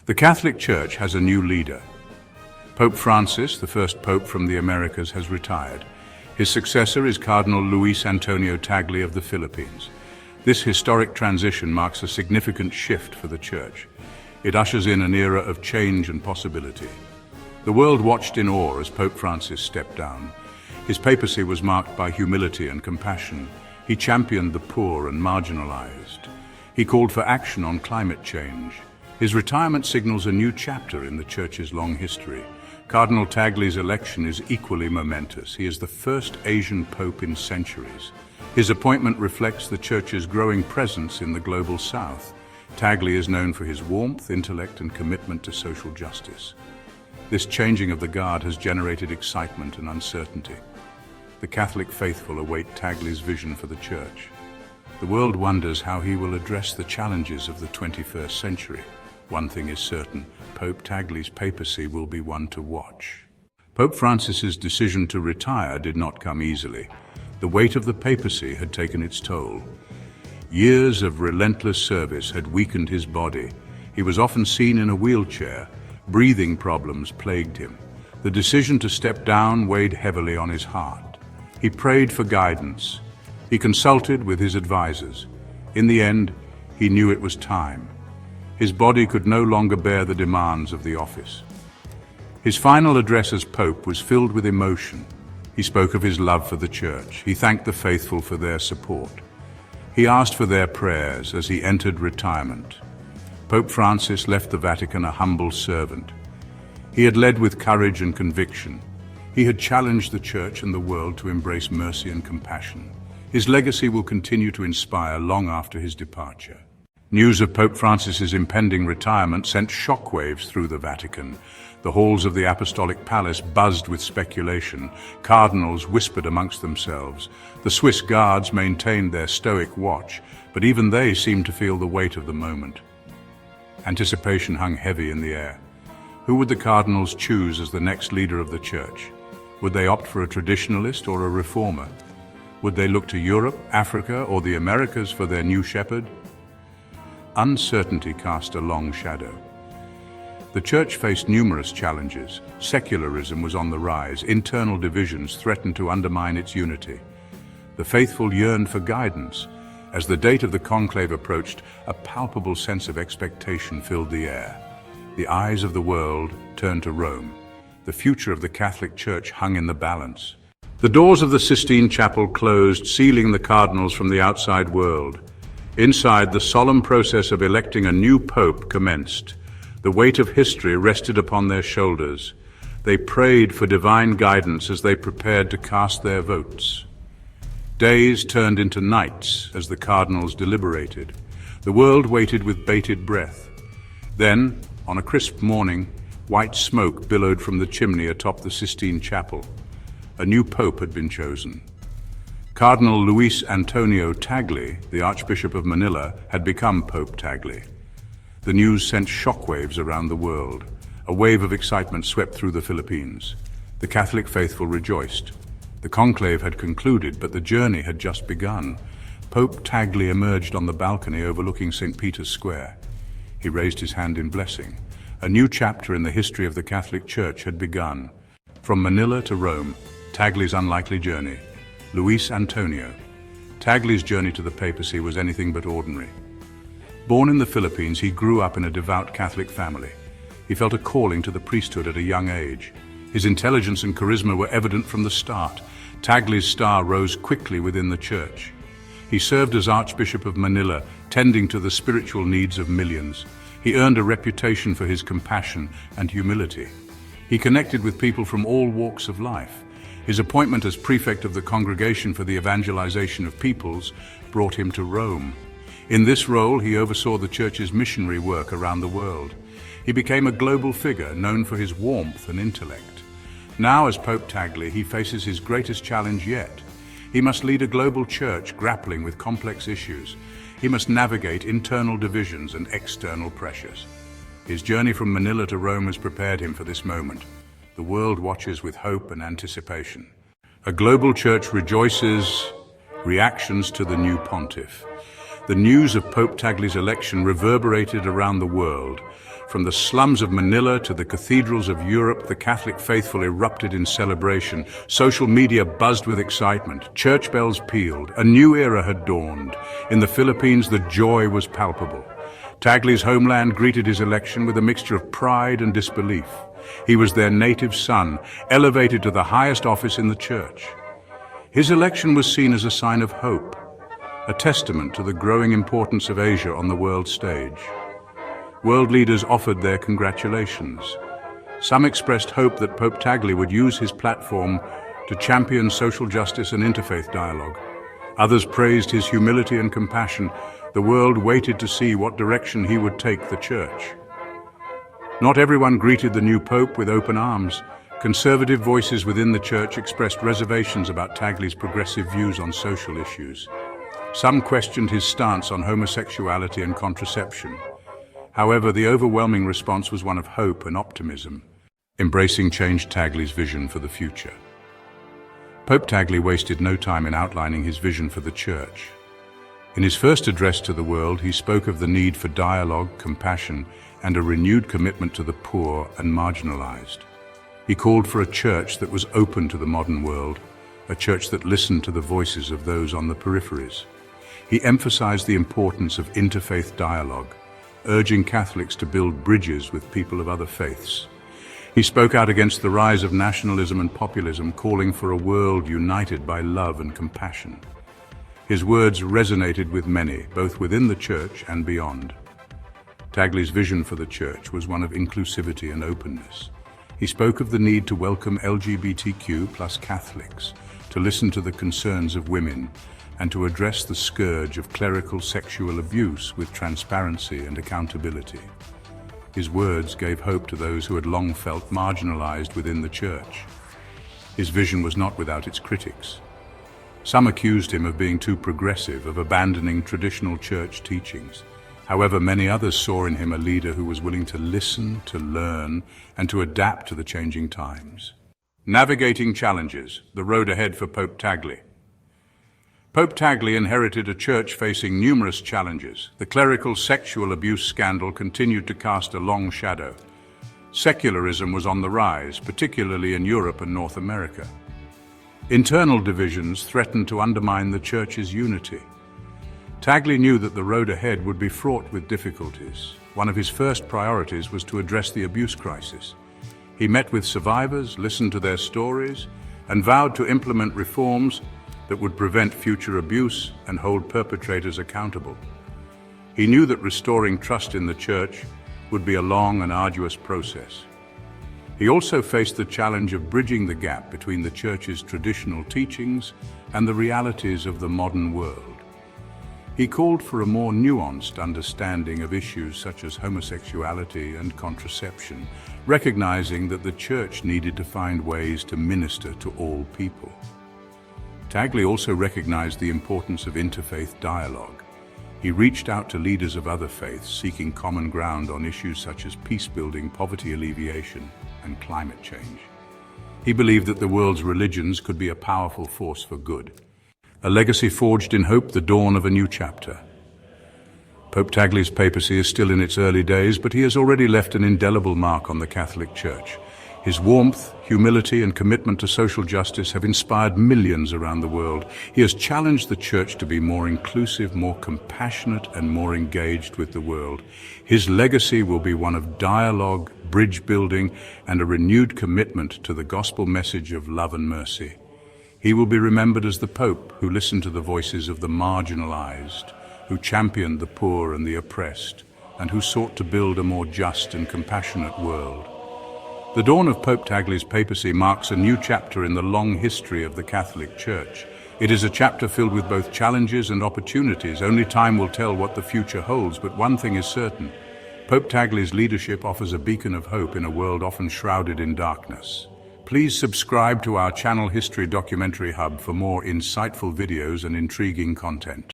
The Catholic Church has a new leader. Pope Francis, the first pope from the Americas, has retired. His successor is Cardinal Luis Antonio Tagle of the Philippines. This historic transition marks a significant shift for the Church. It ushers in an era of change and possibility. The world watched in awe as Pope Francis stepped down. His papacy was marked by humility and compassion. He championed the poor and marginalized. He called for action on climate change. His retirement signals a new chapter in the Church's long history. Cardinal Tagle's election is equally momentous. He is the first Asian pope in centuries. His appointment reflects the Church's growing presence in the global South. Tagle is known for his warmth, intellect, and commitment to social justice. This changing of the guard has generated excitement and uncertainty. The Catholic faithful await Tagle's vision for the Church. The world wonders how he will address the challenges of the 21st century. One thing is certain, Pope Tagle's papacy will be one to watch. Pope Francis's decision to retire did not come easily. The weight of the papacy had taken its toll. Years of relentless service had weakened his body. He was often seen in a wheelchair. Breathing problems plagued him. The decision to step down weighed heavily on his heart. He prayed for guidance. He consulted with his advisors. In the end, he knew it was time. His body could no longer bear the demands of the office. His final address as Pope was filled with emotion. He spoke of his love for the Church. He thanked the faithful for their support. He asked for their prayers as he entered retirement. Pope Francis left the Vatican a humble servant. He had led with courage and conviction. He had challenged the Church and the world to embrace mercy and compassion. His legacy will continue to inspire long after his departure. News of Pope Francis's impending retirement sent shockwaves through the Vatican. The halls of the Apostolic Palace buzzed with speculation. Cardinals whispered amongst themselves. The Swiss guards maintained their stoic watch, but even they seemed to feel the weight of the moment. Anticipation hung heavy in the air. Who would the Cardinals choose as the next leader of the Church? Would they opt for a traditionalist or a reformer? Would they look to Europe, Africa, or the Americas for their new shepherd? Uncertainty cast a long shadow. The Church faced numerous challenges. Secularism was on the rise. Internal divisions threatened to undermine its unity. The faithful yearned for guidance. As the date of the conclave approached, a palpable sense of expectation filled the air. The eyes of the world turned to Rome. The future of the Catholic Church hung in the balance. The doors of the Sistine Chapel closed, sealing the cardinals from the outside world. Inside, the solemn process of electing a new pope commenced. The weight of history rested upon their shoulders. They prayed for divine guidance as they prepared to cast their votes. Days turned into nights as the cardinals deliberated. The world waited with bated breath. Then, on a crisp morning, white smoke billowed from the chimney atop the Sistine Chapel. A new pope had been chosen. Cardinal Luis Antonio Tagle, the Archbishop of Manila, had become Pope Tagle. The news sent shockwaves around the world. A wave of excitement swept through the Philippines. The Catholic faithful rejoiced. The conclave had concluded, but the journey had just begun. Pope Tagle emerged on the balcony overlooking St. Peter's Square. He raised his hand in blessing. A new chapter in the history of the Catholic Church had begun. From Manila to Rome, Tagle's unlikely journey. Luis Antonio. Tagle's journey to the papacy was anything but ordinary. Born in the Philippines, he grew up in a devout Catholic family. He felt a calling to the priesthood at a young age. His intelligence and charisma were evident from the start. Tagle's star rose quickly within the Church. He served as Archbishop of Manila, tending to the spiritual needs of millions. He earned a reputation for his compassion and humility. He connected with people from all walks of life. His appointment as prefect of the Congregation for the Evangelization of Peoples brought him to Rome. In this role, he oversaw the Church's missionary work around the world. He became a global figure known for his warmth and intellect. Now, as Pope Tagle, he faces his greatest challenge yet. He must lead a global church grappling with complex issues. He must navigate internal divisions and external pressures. His journey from Manila to Rome has prepared him for this moment. The world watches with hope and anticipation. A global church rejoices. Reactions to the new Pontiff. The news of Pope Tagle's election reverberated around the world. From the slums of Manila to the cathedrals of Europe, the Catholic faithful erupted in celebration. Social media buzzed with excitement. Church bells pealed. A new era had dawned. In the Philippines, the joy was palpable. Tagle's homeland greeted his election with a mixture of pride and disbelief. He was their native son, elevated to the highest office in the church. His election was seen as a sign of hope, a testament to the growing importance of Asia on the world stage. World leaders offered their congratulations. Some expressed hope that Pope Tagle would use his platform to champion social justice and interfaith dialogue. Others praised his humility and compassion. The world waited to see what direction he would take the church. Not everyone greeted the new pope with open arms. Conservative voices within the church expressed reservations about Tagle's progressive views on social issues. Some questioned his stance on homosexuality and contraception. However, the overwhelming response was one of hope and optimism. Embracing changed Tagle's vision for the future. Pope Tagle wasted no time in outlining his vision for the church. In his first address to the world, he spoke of the need for dialogue, compassion, and a renewed commitment to the poor and marginalized. He called for a church that was open to the modern world, a church that listened to the voices of those on the peripheries. He emphasized the importance of interfaith dialogue, urging Catholics to build bridges with people of other faiths. He spoke out against the rise of nationalism and populism, calling for a world united by love and compassion. His words resonated with many, both within the church and beyond. Tagle's vision for the church was one of inclusivity and openness. He spoke of the need to welcome LGBTQ+ Catholics, to listen to the concerns of women, and to address the scourge of clerical sexual abuse with transparency and accountability. His words gave hope to those who had long felt marginalized within the church. His vision was not without its critics. Some accused him of being too progressive, of abandoning traditional church teachings. However, many others saw in him a leader who was willing to listen, to learn, and to adapt to the changing times. Navigating challenges, the road ahead for Pope Tagle. Pope Tagle inherited a church facing numerous challenges. The clerical sexual abuse scandal continued to cast a long shadow. Secularism was on the rise, particularly in Europe and North America. Internal divisions threatened to undermine the church's unity. Tagle knew that the road ahead would be fraught with difficulties. One of his first priorities was to address the abuse crisis. He met with survivors, listened to their stories, and vowed to implement reforms that would prevent future abuse and hold perpetrators accountable. He knew that restoring trust in the church would be a long and arduous process. He also faced the challenge of bridging the gap between the church's traditional teachings and the realities of the modern world. He called for a more nuanced understanding of issues such as homosexuality and contraception, recognizing that the church needed to find ways to minister to all people. Tagle also recognized the importance of interfaith dialogue. He reached out to leaders of other faiths, seeking common ground on issues such as peace-building, poverty alleviation, and climate change. He believed that the world's religions could be a powerful force for good. A legacy forged in hope, the dawn of a new chapter. Pope Tagle's papacy is still in its early days, but he has already left an indelible mark on the Catholic Church. His warmth, humility, and commitment to social justice have inspired millions around the world. He has challenged the Church to be more inclusive, more compassionate, and more engaged with the world. His legacy will be one of dialogue, bridge building, and a renewed commitment to the gospel message of love and mercy. He will be remembered as the Pope who listened to the voices of the marginalized, who championed the poor and the oppressed, and who sought to build a more just and compassionate world. The dawn of Pope Tagle's papacy marks a new chapter in the long history of the Catholic Church. It is a chapter filled with both challenges and opportunities. Only time will tell what the future holds, but one thing is certain. Pope Tagle's leadership offers a beacon of hope in a world often shrouded in darkness. Please subscribe to our channel History Documentary Hub for more insightful videos and intriguing content.